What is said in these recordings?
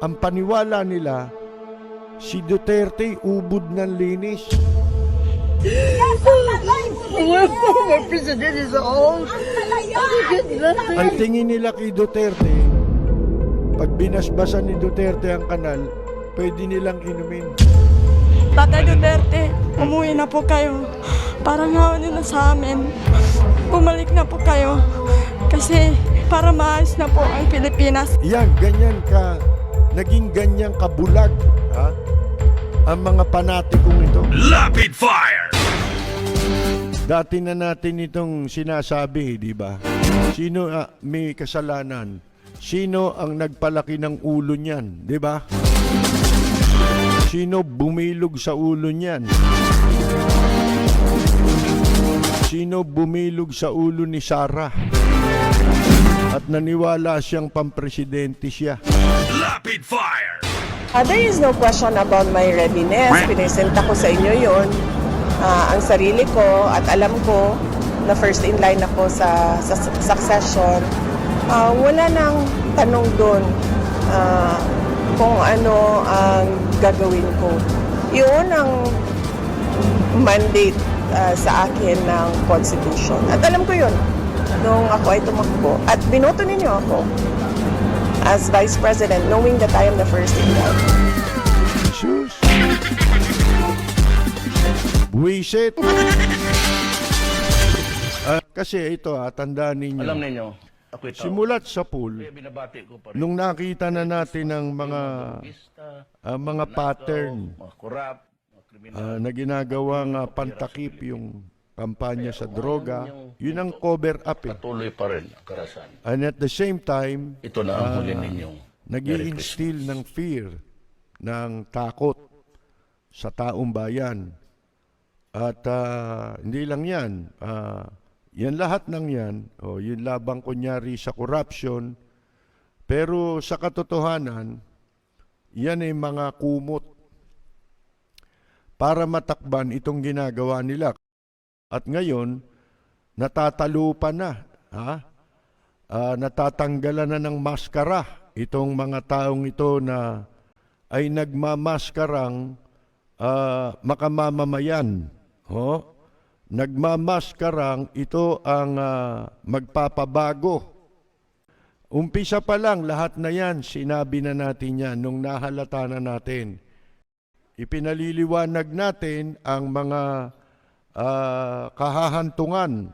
Ang paniwala nila, si Duterte ubod ng linis. Our president is old. Ang tingin nila kay Duterte, pag binasbasan ni Duterte ang kanal, pwede nilang inumin. Tatay Duterte, umuwi na po kayo. Parang hawa niyo na sa amin. Bumalik na po kayo. Kasi para maayos na po ang Pilipinas. Yan, ganyan ka, naging ganyang kabulag, ha? Ang mga panatikong ito. Rapid fire! Dati na natin itong sinasabi, di ba? Sino may kasalanan? Sino ang nagpalaki ng ulo niyan, di ba? Sino bumilog sa ulo niyan? Sino bumilog sa ulo ni Sarah? At naniwala siyang pampresidente siya. Rapid fire! There is no question about my readiness. Pinesenta ko sa inyo yon, ang sarili ko, at alam ko na first in line ako sa succession. Wala nang tanong doon kung ano ang gagawin ko. Yun ang mandate sa akin ng Constitution. At alam ko yun nung ako ay tumakbo. At binoto ninyo ako as Vice President, knowing that I am the first in line. Jesus! Buwisit! Kasi ito, tandaan ninyo. Alam ninyo, ako ito. Simulat sa pool, Binabati ko pa rin. nung nakita na natin ang mga pattern Mga korap, mga kriminal. na ginagawang pantakip yung kampanya sa droga, yun ang cover up eh. Patuloy pa rin ang karasan. And at the same time, Ito na ang huli ninyong nag-i-instill ng fear, ng takot sa taong bayan. At hindi lang yan, yan lahat ng yan, yung labang kunyari sa corruption, pero sa katotohanan, yan ay mga kumot para matakban itong ginagawa nila. At ngayon, natatalupan na, natatanggalan na ng maskara itong mga taong ito na ay nagmamaskarang makamamamayan. Nagmamaskarang ito ang magpapabago. Umpisa pa lang, lahat na yan, sinabi na natin yan nung nahalata na natin. Ipinaliliwanag natin ang mga kahahantungan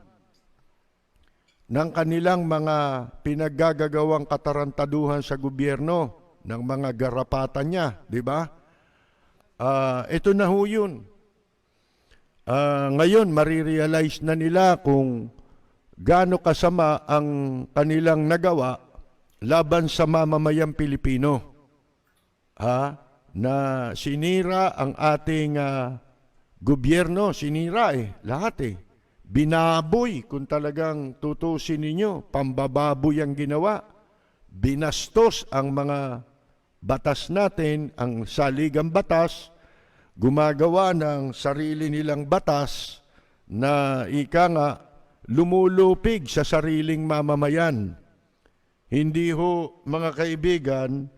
ng kanilang mga pinaggagawang katarantaduhan sa gobyerno ng mga garapatan niya, di ba? Ito na ho yun. Ngayon, marirealize na nila kung gaano kasama ang kanilang nagawa laban sa mamamayang Pilipino. Na sinira ang ating gobyerno, sinira lahat Binaboy, kung talagang tutusin ninyo, pambababoy ang ginawa. Binastos ang mga batas natin, ang saligang batas, gumagawa ng sarili nilang batas na lumulupig sa sariling mamamayan. Hindi ho, mga kaibigan,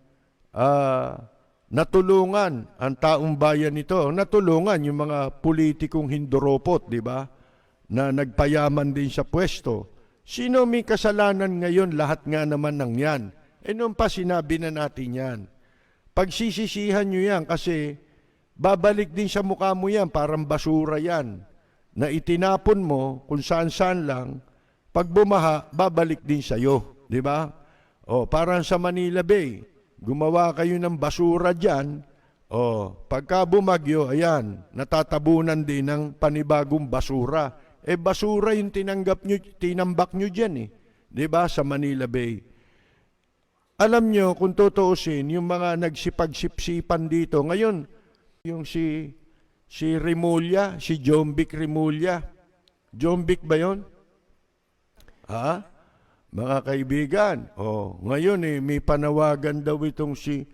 natulungan ang taong bayan nito. Natulungan yung mga politikong hinduropot, di ba? Na nagpayaman din sa pwesto. Sino may kasalanan ngayon? Lahat nga naman ng yan. Noon pa sinabi na natin yan. Pagsisisihan nyo yan kasi babalik din sa mukha mo yan, parang basura yan. Na itinapon mo kung saan-saan lang, pag bumaha, babalik din sa'yo. Di ba? Parang sa Manila Bay, gumawa kayo ng basura dyan, pagka bumagyo, ayan, natatabunan din ng panibagong basura. Basura yung tinambak nyo dyan di ba, sa Manila Bay. Alam nyo, kung tutuusin, yung mga nagsipag-sipsipan dito, ngayon, yung si Remulla, si Jombic Remulla. Jombic ba yun? Mga kaibigan, ngayon may panawagan daw itong si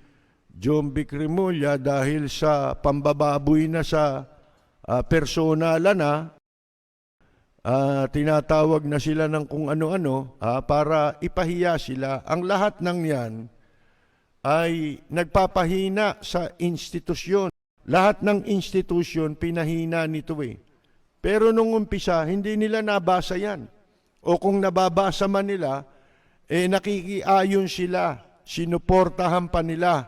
Jombic Remulla dahil sa pambababoy na sa personalan tinatawag na sila ng kung ano-ano para ipahiya sila. Ang lahat ng yan ay nagpapahina sa institusyon. Lahat ng institusyon pinahina nito eh. Pero nung umpisa, hindi nila nabasa yan. O kung nababasa man nila, nakikiayon sila, sinuportahan pa nila.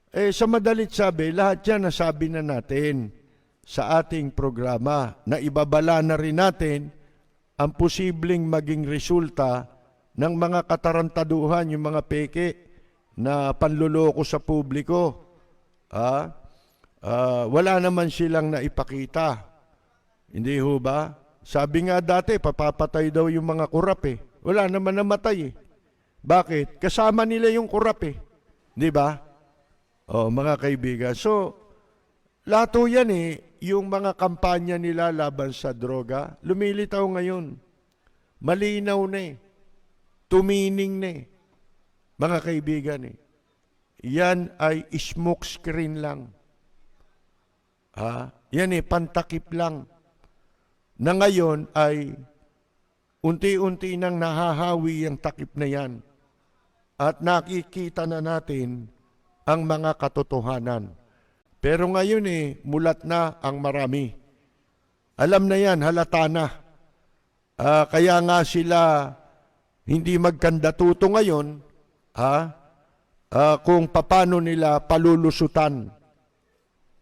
Sa madalit sabi, lahat yan nasabi na natin sa ating programa na ibabala na rin natin ang posibleng maging resulta ng mga katarantaduhan, yung mga peke na panluloko sa publiko. Wala naman silang naipakita. Hindi ho ba? Sabi nga dati, papapatay daw yung mga kurap eh. Wala naman namatay eh. Bakit? Kasama nila yung kurap eh. Di ba? Mga kaibigan. So, lahat ho yan eh, yung mga kampanya nila laban sa droga, lumilitaw ngayon. Malinaw na eh. Tumining na eh. Mga kaibigan eh. Yan ay smoke screen lang. Yan eh, pantakip lang. Na ngayon ay unti-unti nang nahahawi ang takip na yan. At nakikita na natin ang mga katotohanan. Pero ngayon eh, mulat na ang marami. Alam na yan, halata na. Kaya nga sila hindi magkandatuto ngayon, kung paano nila palulusutan.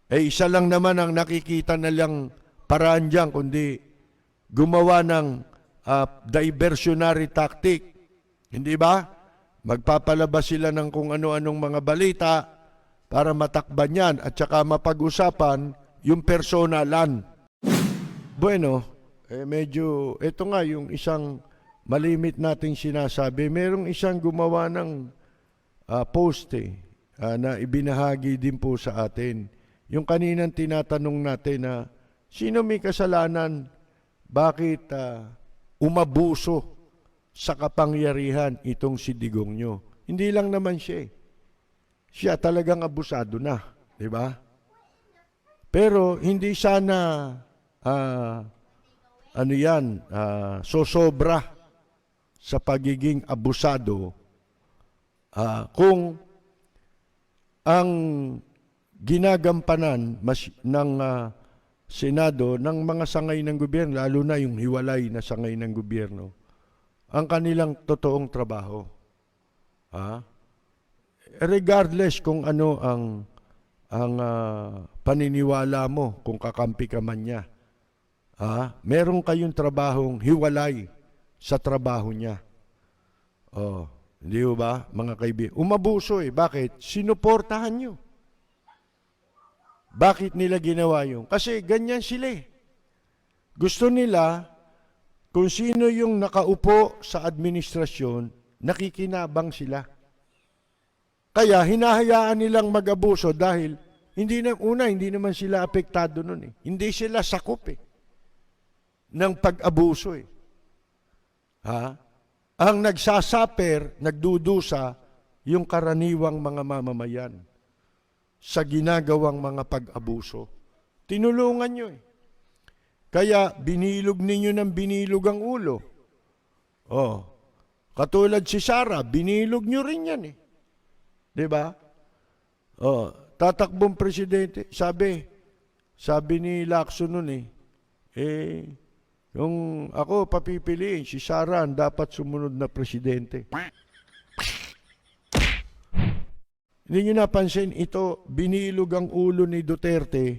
Isa lang naman ang nakikita na lang paraan dyan, kundi gumawa ng diversionary tactic. Hindi ba? Magpapalabas sila ng kung ano-anong mga balita para matakban yan at saka mapag-usapan yung personalan. Bueno, medyo, ito nga yung isang malimit nating sinasabi. Merong isang gumawa ng post na ibinahagi din po sa atin. Yung kaninang tinatanong natin na sino may kasalanan, bakit umabuso sa kapangyarihan itong si Digongyo? Hindi lang naman siya. Siya talagang abusado na, di ba? Pero hindi sana sosobra sa pagiging abusado kung ang ginagampanan ng Senado ng mga sangay ng gobyerno, lalo na yung hiwalay na sangay ng gobyerno, ang kanilang totoong trabaho. Regardless kung ano ang paniniwala mo, kung kakampi ka man niya, meron kayong trabahong hiwalay sa trabaho niya. Hindi ba, mga kaibigan? Umabuso eh. Bakit? Sinuportahan nyo. Bakit nila ginawa yun? Kasi ganyan sila eh. Gusto nila, kung sino yung nakaupo sa administrasyon, nakikinabang sila. Kaya hinahayaan nilang mag-abuso dahil hindi naman sila apektado nun eh. Hindi sila sakop eh ng pag-abuso eh. Ang nagsasaper, nagdudusa, yung karaniwang mga mamamayan sa ginagawang mga pag-abuso. Tinulungan nyo eh. Kaya binilog ninyo ng binilog ang ulo. Katulad si Sara, binilog nyo rin yan eh. Diba? Tatakbong presidente, sabi ni Lacson nun yung ako papipiliin, si Sara ang dapat sumunod na presidente. Hindi nyo napansin, ito, binilog ang ulo ni Duterte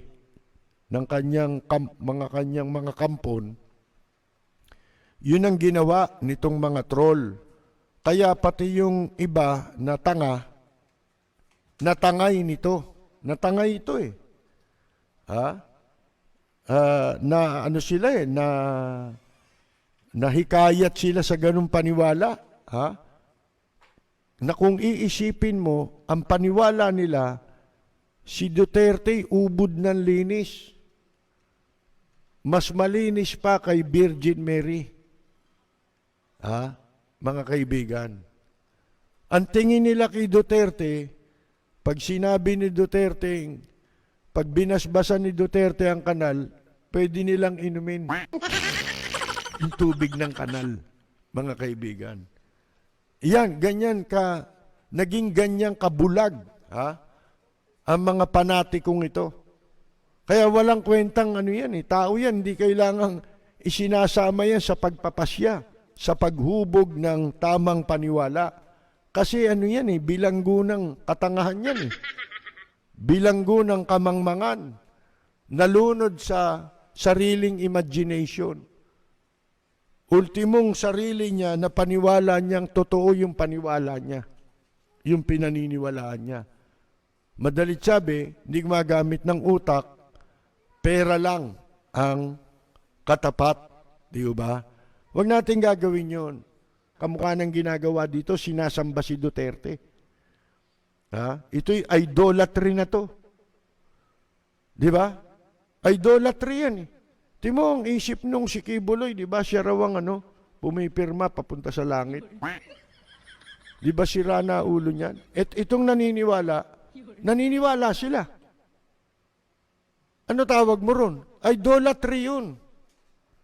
ng kanyang mga kampon. Yun ang ginawa nitong mga troll. Kaya pati yung iba na tanga, natangay nito. Natangay ito eh. Na ano sila eh, na hikayat sila sa ganung paniwala. Na kung iisipin mo, ang paniwala nila, si Duterte ubod ng linis. Mas malinis pa kay Virgin Mary. Mga kaibigan. Ang tingin nila kay Duterte, pag sinabi ni Duterte, pag binasbasan ni Duterte ang kanal, pwede nilang inumin yung tubig ng kanal, mga kaibigan. Yan, ganyan ka naging ganyang kabulag, ha? Ang mga panatikong ito. Kaya walang kwentang ano yan, tao yan, hindi kailangang isinasama yan sa pagpapasya, sa paghubog ng tamang paniwala. Kasi ano yan bilanggo ng katangahan yan bilanggo ng kamangmangan, nalunod sa sariling imagination. Ultimong sarili niya na paniwala niyang totoo yung paniwala niya, yung pinaniniwalaan niya. Madalit sabi, hindi gumagamit ng utak, pera lang ang katapat, di ba? Huwag natin gagawin yun. Kamukha ng ginagawa dito, sinasamba si Duterte. Ito'y idolatry na to. Di ba? Idolatry yan Timo, ang isip nung si Kibuloy, di ba, siya raw ang pumipirma papunta sa langit. Di ba sira na ulo niyan? Itong naniniwala sila. Ano tawag mo ron? Idolatry yun.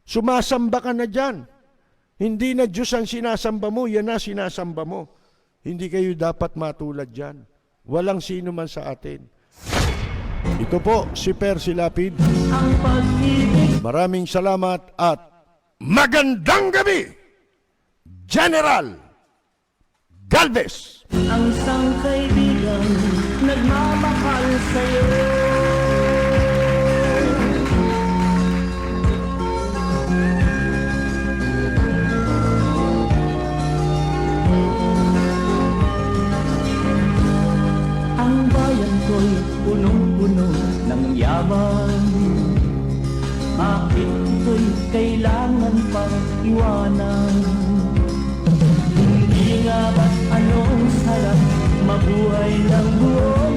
Sumasamba ka na dyan. Hindi na Diyos ang sinasamba mo, yan na sinasamba mo. Hindi kayo dapat matulad dyan. Walang sino man sa atin. Ito po si Percy Lapid. Maraming salamat at magandang gabi, General Galvez. Ang isang kaibigan nagmamahal sa'yo. Ang bayan ko'y punong-puno ng yaman. Bakit ito'y kailangan pang iwanan? Hindi nga ba't anong sarap mabuhay ng buong